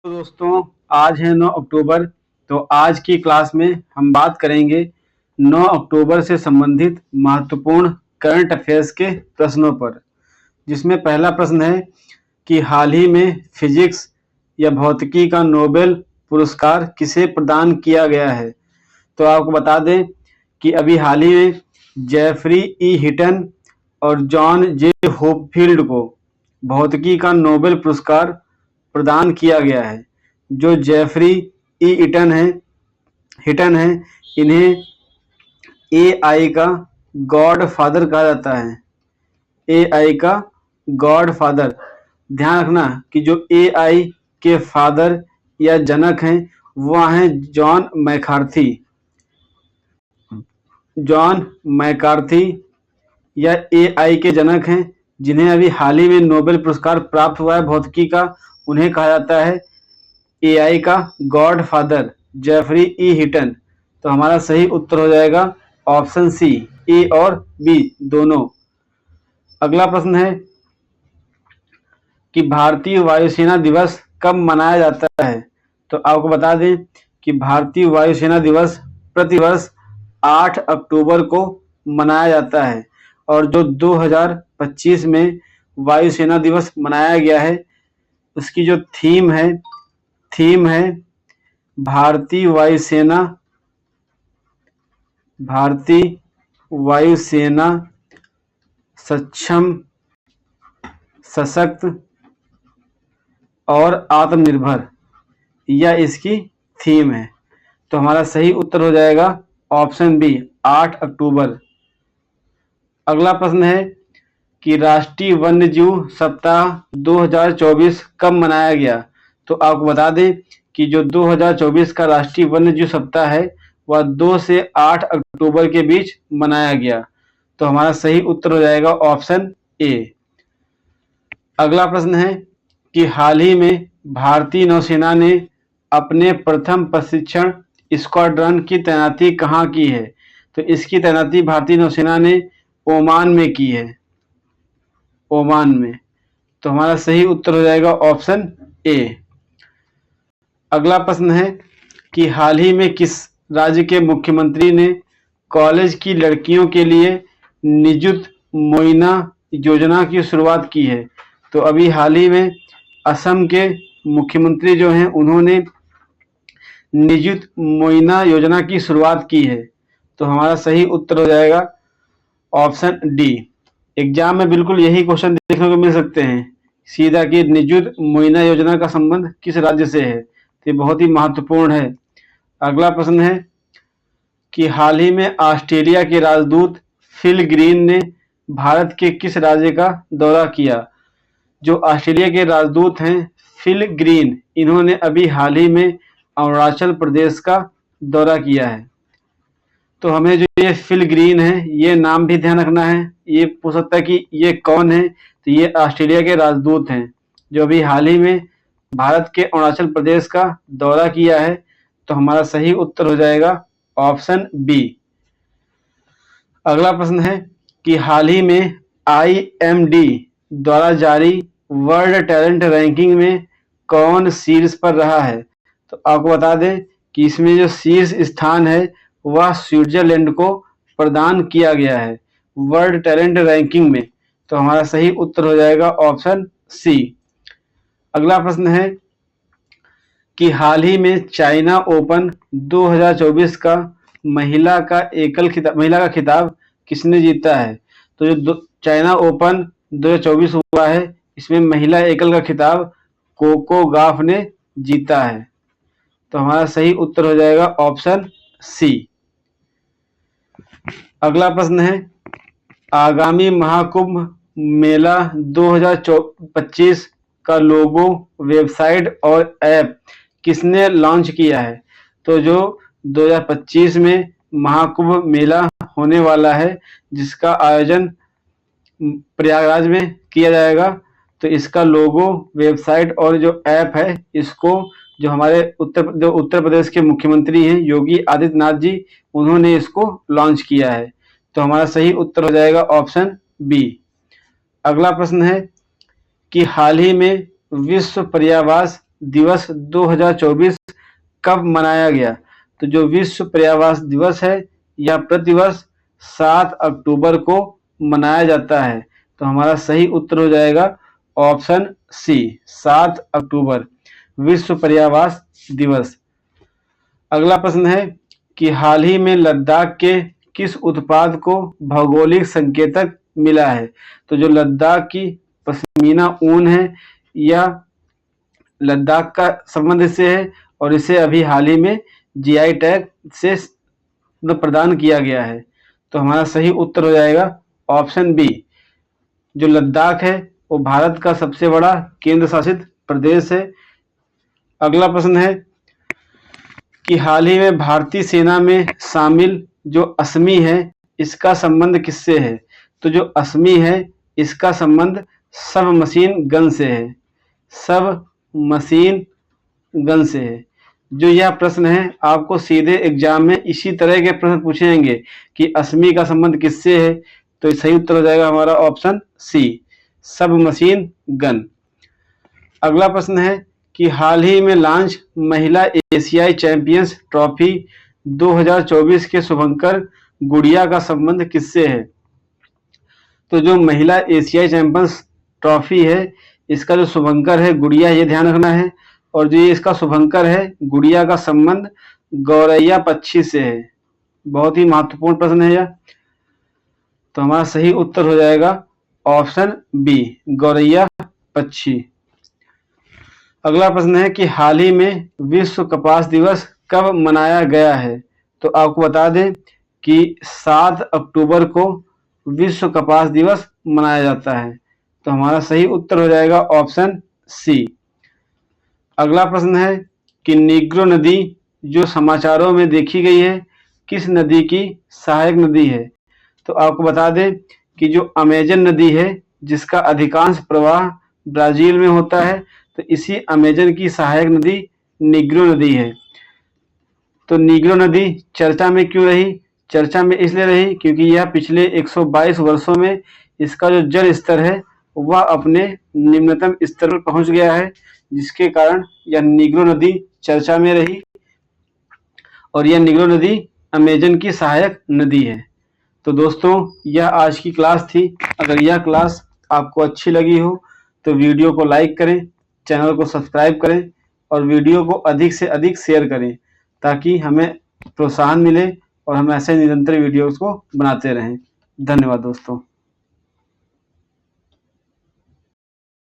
तो दोस्तों, आज है 9 अक्टूबर। तो आज की क्लास में हम बात करेंगे 9 अक्टूबर से संबंधित महत्वपूर्ण करंट अफेयर्स के प्रश्नों पर, जिसमें पहला प्रश्न है कि हाल ही में फिजिक्स या भौतिकी का नोबेल पुरस्कार किसे प्रदान किया गया है। तो आपको बता दें कि अभी हाल ही में जेफरी ई हिटन और जॉन जे होपफील्ड को भौतिकी का नोबेल पुरस्कार प्रदान किया गया है। जो जेफरी ई हिटन है, इन्हें एआई का गॉड फादर कहा जाता है। एआई का गॉड फादर। ध्यान रखना कि जो एआई के फादर या जनक हैं वह हैं जॉन मैकार्थी या एआई के जनक हैं, जिन्हें अभी हाल ही में नोबेल पुरस्कार प्राप्त हुआ है भौतिकी का। उन्हें कहा जाता है एआई का गॉड फादर, जेफरी ई हिटन। तो हमारा सही उत्तर हो जाएगा ऑप्शन सी, ए और बी दोनों। अगला प्रश्न है कि भारतीय वायुसेना दिवस कब मनाया जाता है। तो आपको बता दें कि भारतीय वायुसेना दिवस प्रतिवर्ष 8 अक्टूबर को मनाया जाता है, और जो 2025 में वायुसेना दिवस मनाया गया है उसकी जो थीम है भारतीय वायुसेना सक्षम, सशक्त और आत्मनिर्भर, यह इसकी थीम है। तो हमारा सही उत्तर हो जाएगा ऑप्शन बी, 8 अक्टूबर। अगला प्रश्न है कि राष्ट्रीय वन्यजीव सप्ताह 2024 कब मनाया गया। तो आपको बता दें कि जो 2024 का राष्ट्रीय वन्यजीव सप्ताह है वह 2 से 8 अक्टूबर के बीच मनाया गया। तो हमारा सही उत्तर हो जाएगा ऑप्शन ए। अगला प्रश्न है कि हाल ही में भारतीय नौसेना ने अपने प्रथम प्रशिक्षण स्क्वाड्रन की तैनाती कहाँ की है। तो इसकी तैनाती भारतीय नौसेना ने ओमान में की है, ओमान में। तो हमारा सही उत्तर हो जाएगा ऑप्शन ए। अगला प्रश्न है कि हाल ही में किस राज्य के मुख्यमंत्री ने कॉलेज की लड़कियों के लिए निजुत मोइना योजना की शुरुआत की है। तो अभी हाल ही में असम के मुख्यमंत्री जो हैं उन्होंने निजुत मोइना योजना की शुरुआत की है। तो हमारा सही उत्तर हो जाएगा ऑप्शन डी। एग्जाम में बिल्कुल यही क्वेश्चन देखने को मिल सकते हैं सीधा कि निजुत मोइना योजना का संबंध किस राज्य से है। तो ये बहुत ही महत्वपूर्ण है। अगला प्रश्न है कि हाल ही में ऑस्ट्रेलिया के राजदूत फिल ग्रीन ने भारत के किस राज्य का दौरा किया। जो ऑस्ट्रेलिया के राजदूत हैं फिल ग्रीन, इन्होंने अभी हाल ही में अरुणाचल प्रदेश का दौरा किया है। तो हमें जो ये फिल ग्रीन है ये नाम भी ध्यान रखना है। ये पूछ सकता है कि ये कौन है। तो ये ऑस्ट्रेलिया के राजदूत हैं जो अभी हाल ही में भारत के अरुणाचल प्रदेश का दौरा किया है। तो हमारा सही उत्तर हो जाएगा ऑप्शन बी। अगला प्रश्न है कि हाल ही में IMD द्वारा जारी वर्ल्ड टैलेंट रैंकिंग में कौन शीर्ष पर रहा है। तो आपको बता दें कि इसमें जो शीर्ष स्थान है वह स्विट्जरलैंड को प्रदान किया गया है वर्ल्ड टैलेंट रैंकिंग में। तो हमारा सही उत्तर हो जाएगा ऑप्शन सी। अगला प्रश्न है कि हाल ही में चाइना ओपन 2024 का महिला का खिताब किसने जीता है। तो जो चाइना ओपन 2024 हुआ है इसमें महिला एकल का खिताब कोको गॉफ ने जीता है। तो हमारा सही उत्तर हो जाएगा ऑप्शन सी। अगला प्रश्न है आगामी महाकुंभ मेला 2025 का लोगो, वेबसाइट और ऐप किसने लॉन्च किया है। तो जो 2025 में महाकुंभ मेला होने वाला है जिसका आयोजन प्रयागराज में किया जाएगा, तो इसका लोगो, वेबसाइट और जो ऐप है इसको जो हमारे उत्तर प्रदेश के मुख्यमंत्री हैं योगी आदित्यनाथ जी, उन्होंने इसको लॉन्च किया है। तो हमारा सही उत्तर हो जाएगा ऑप्शन बी। अगला प्रश्न है कि हाल ही में विश्व पर्यावरण दिवस 2024 कब मनाया गया? तो जो विश्व पर्यावरण दिवस है यह प्रतिवर्ष 7 अक्टूबर को मनाया जाता है। तो हमारा सही उत्तर हो जाएगा ऑप्शन सी, 7 अक्टूबर विश्व पर्यावरण दिवस। अगला प्रश्न है कि हाल ही में लद्दाख के किस उत्पाद को भौगोलिक संकेतक मिला है? तो जो लद्दाख की पश्मीना ऊन है यह लद्दाख का संबंध से है और इसे अभी हाल ही में जीआई टैग से प्रदान किया गया है। तो हमारा सही उत्तर हो जाएगा ऑप्शन बी। जो लद्दाख है वो भारत का सबसे बड़ा केंद्र शासित प्रदेश है। अगला प्रश्न है कि हाल ही में भारतीय सेना में शामिल जो असमी है इसका संबंध किससे है? तो जो असमी है इसका संबंध सब मशीन गन से है, सब मशीन गन से है। जो यह प्रश्न है आपको सीधे एग्जाम में इसी तरह के प्रश्न पूछेंगे कि असमी का संबंध किससे है। तो सही उत्तर हो जाएगा हमारा ऑप्शन सी, सब मशीन गन। अगला प्रश्न है कि हाल ही में लॉन्च महिला एशियाई चैंपियंस ट्रॉफी 2024 के शुभंकर गुड़िया का संबंध किससे है? तो जो महिला एशियाई चैंपियंस ट्रॉफी है इसका जो शुभंकर है गुड़िया, ये ध्यान रखना है। और जो ये इसका शुभंकर है गुड़िया का संबंध गौरैया पक्षी से है। बहुत ही महत्वपूर्ण प्रश्न है यह। तो हमारा सही उत्तर हो जाएगा ऑप्शन बी, गौरैया पक्षी। अगला प्रश्न है कि हाल ही में विश्व कपास दिवस कब मनाया गया है? तो आपको बता दें कि 7 अक्टूबर को विश्व कपास दिवस मनाया जाता है। तो हमारा सही उत्तर हो जाएगा ऑप्शन सी। अगला प्रश्न है कि नीग्रो नदी जो समाचारों में देखी गई है किस नदी की सहायक नदी है? तो आपको बता दें कि जो अमेजन नदी है जिसका अधिकांश प्रवाह ब्राजील में होता है, तो इसी अमेजन की सहायक नदी नीग्रो नदी है। तो नीग्रो नदी चर्चा में क्यों रही? चर्चा में इसलिए रही क्योंकि यह पिछले 122 वर्षों में इसका जो जल स्तर है वह अपने निम्नतम स्तर पर पहुंच गया है, जिसके कारण यह नीग्रो नदी चर्चा में रही। और यह नीग्रो नदी अमेजन की सहायक नदी है। तो दोस्तों यह आज की क्लास थी। अगर यह क्लास आपको अच्छी लगी हो तो वीडियो को लाइक करें, चैनल को सब्सक्राइब करें और वीडियो को अधिक से अधिक शेयर करें ताकि हमें प्रोत्साहन मिले और हम ऐसे निरंतर वीडियोस को बनाते रहें। धन्यवाद दोस्तों।